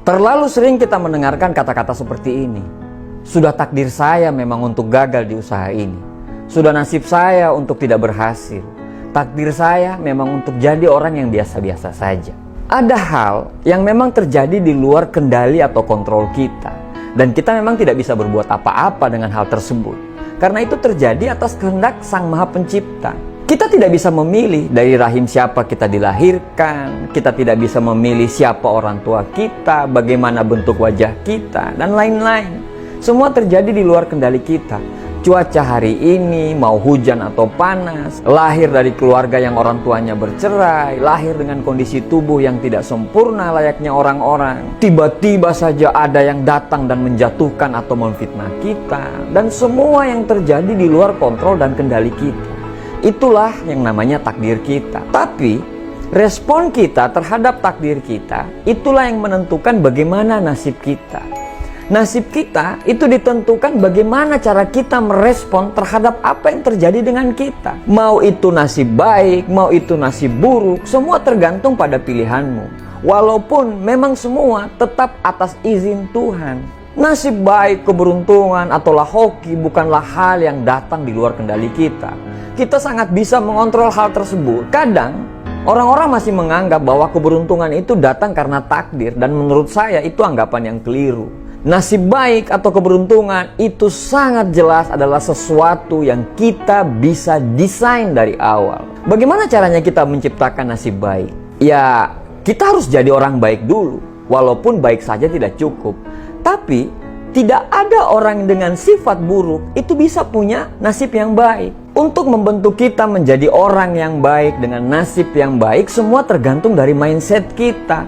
Terlalu sering kita mendengarkan kata-kata seperti ini. Sudah takdir saya memang untuk gagal di usaha ini. Sudah nasib saya untuk tidak berhasil. Takdir saya memang untuk jadi orang yang biasa-biasa saja. Ada hal yang memang terjadi di luar kendali atau kontrol kita. Dan kita memang tidak bisa berbuat apa-apa dengan hal tersebut. Karena itu terjadi atas kehendak Sang Maha Pencipta. Kita tidak bisa memilih dari rahim siapa kita dilahirkan, kita tidak bisa memilih siapa orang tua kita, bagaimana bentuk wajah kita, dan lain-lain. Semua terjadi di luar kendali kita. Cuaca hari ini, mau hujan atau panas, lahir dari keluarga yang orang tuanya bercerai, lahir dengan kondisi tubuh yang tidak sempurna layaknya orang-orang. Tiba-tiba saja ada yang datang dan menjatuhkan atau memfitnah kita, dan semua yang terjadi di luar kontrol dan kendali kita. Itulah yang namanya takdir kita. Tapi respon kita terhadap takdir kita, itulah yang menentukan bagaimana nasib kita. Nasib kita itu ditentukan bagaimana cara kita merespon terhadap apa yang terjadi dengan kita. Mau itu nasib baik, mau itu nasib buruk, semua tergantung pada pilihanmu. Walaupun memang semua tetap atas izin Tuhan. Nasib baik, keberuntungan, ataulah hoki bukanlah hal yang datang di luar kendali kita. Kita sangat bisa mengontrol hal tersebut. Kadang orang-orang masih menganggap bahwa keberuntungan itu datang karena takdir, dan menurut saya itu anggapan yang keliru. Nasib baik atau keberuntungan itu sangat jelas adalah sesuatu yang kita bisa desain dari awal. Bagaimana caranya kita menciptakan nasib baik? Ya, kita harus jadi orang baik dulu. Walaupun baik saja tidak cukup. Tapi tidak ada orang dengan sifat buruk itu bisa punya nasib yang baik. Untuk membentuk kita menjadi orang yang baik dengan nasib yang baik, semua tergantung dari mindset kita.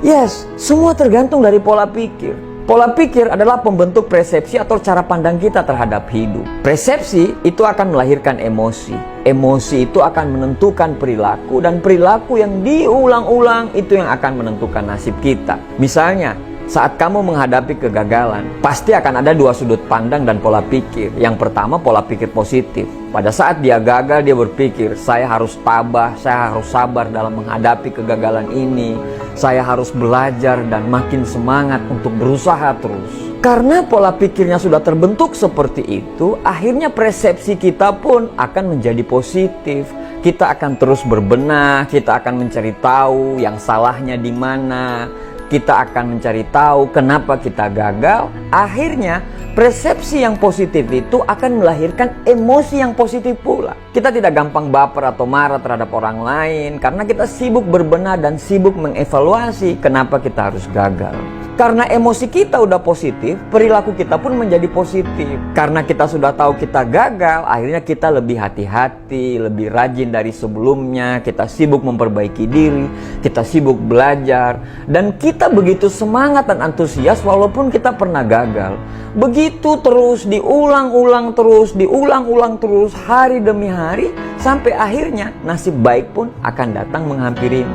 Yes, semua tergantung dari pola pikir. Pola pikir adalah pembentuk persepsi atau cara pandang kita terhadap hidup. Persepsi itu akan melahirkan emosi. Emosi itu akan menentukan perilaku, dan perilaku yang diulang-ulang itu yang akan menentukan nasib kita. Misalnya, saat kamu menghadapi kegagalan, pasti akan ada dua sudut pandang dan pola pikir. Yang pertama, pola pikir positif. Pada saat dia gagal, dia berpikir, saya harus tabah, saya harus sabar dalam menghadapi kegagalan ini. Saya harus belajar dan makin semangat untuk berusaha terus. Karena pola pikirnya sudah terbentuk seperti itu, akhirnya persepsi kita pun akan menjadi positif. Kita akan terus berbenah, kita akan mencari tahu yang salahnya di mana. Kita akan mencari tahu kenapa kita gagal. Akhirnya persepsi yang positif itu akan melahirkan emosi yang positif pula. Kita tidak gampang baper atau marah terhadap orang lain karena kita sibuk berbenah dan sibuk mengevaluasi kenapa kita harus gagal. Karena emosi kita udah positif, perilaku kita pun menjadi positif. Karena kita sudah tahu kita gagal, akhirnya kita lebih hati-hati, lebih rajin dari sebelumnya. Kita sibuk memperbaiki diri, kita sibuk belajar, dan kita begitu semangat dan antusias walaupun kita pernah gagal. Begitu terus, diulang-ulang terus, hari demi hari, sampai akhirnya nasib baik pun akan datang menghampirimu.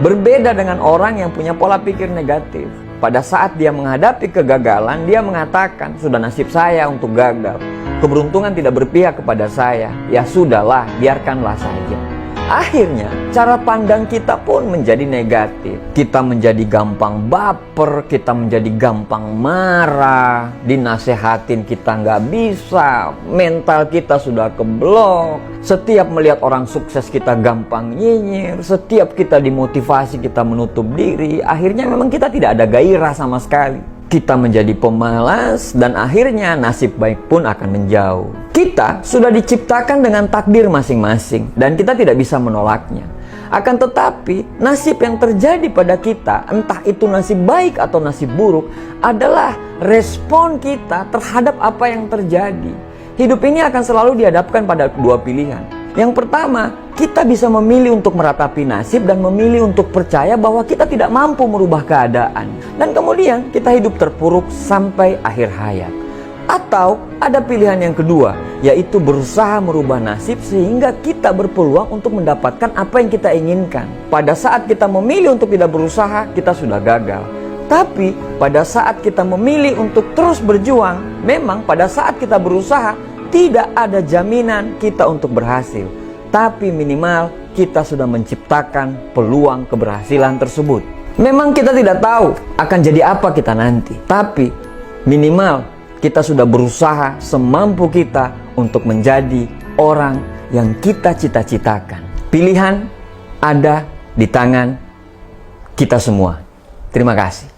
Berbeda dengan orang yang punya pola pikir negatif. Pada saat dia menghadapi kegagalan, dia mengatakan, sudah nasib saya untuk gagal. Keberuntungan tidak berpihak kepada saya. Ya sudahlah, biarkanlah saja. Akhirnya, cara pandang kita pun menjadi negatif. Kita menjadi gampang baper, kita menjadi gampang marah, dinasehatin kita nggak bisa, mental kita sudah keblok. Setiap melihat orang sukses kita gampang nyinyir, setiap kita dimotivasi kita menutup diri. Akhirnya memang kita tidak ada gairah sama sekali. Kita menjadi pemalas dan akhirnya nasib baik pun akan menjauh. Kita sudah diciptakan dengan takdir masing-masing dan kita tidak bisa menolaknya. Akan tetapi nasib yang terjadi pada kita, entah itu nasib baik atau nasib buruk, adalah respon kita terhadap apa yang terjadi. Hidup ini akan selalu dihadapkan pada dua pilihan. Yang pertama, kita bisa memilih untuk meratapi nasib dan memilih untuk percaya bahwa kita tidak mampu merubah keadaan. Dan kemudian kita hidup terpuruk sampai akhir hayat. Atau ada pilihan yang kedua, yaitu berusaha merubah nasib sehingga kita berpeluang untuk mendapatkan apa yang kita inginkan. Pada saat kita memilih untuk tidak berusaha, kita sudah gagal. Tapi pada saat kita memilih untuk terus berjuang, memang pada saat kita berusaha, tidak ada jaminan kita untuk berhasil. Tapi minimal kita sudah menciptakan peluang keberhasilan tersebut. Memang kita tidak tahu akan jadi apa kita nanti, tapi minimal kita sudah berusaha semampu kita untuk menjadi orang yang kita cita-citakan. Pilihan ada di tangan kita semua. Terima kasih.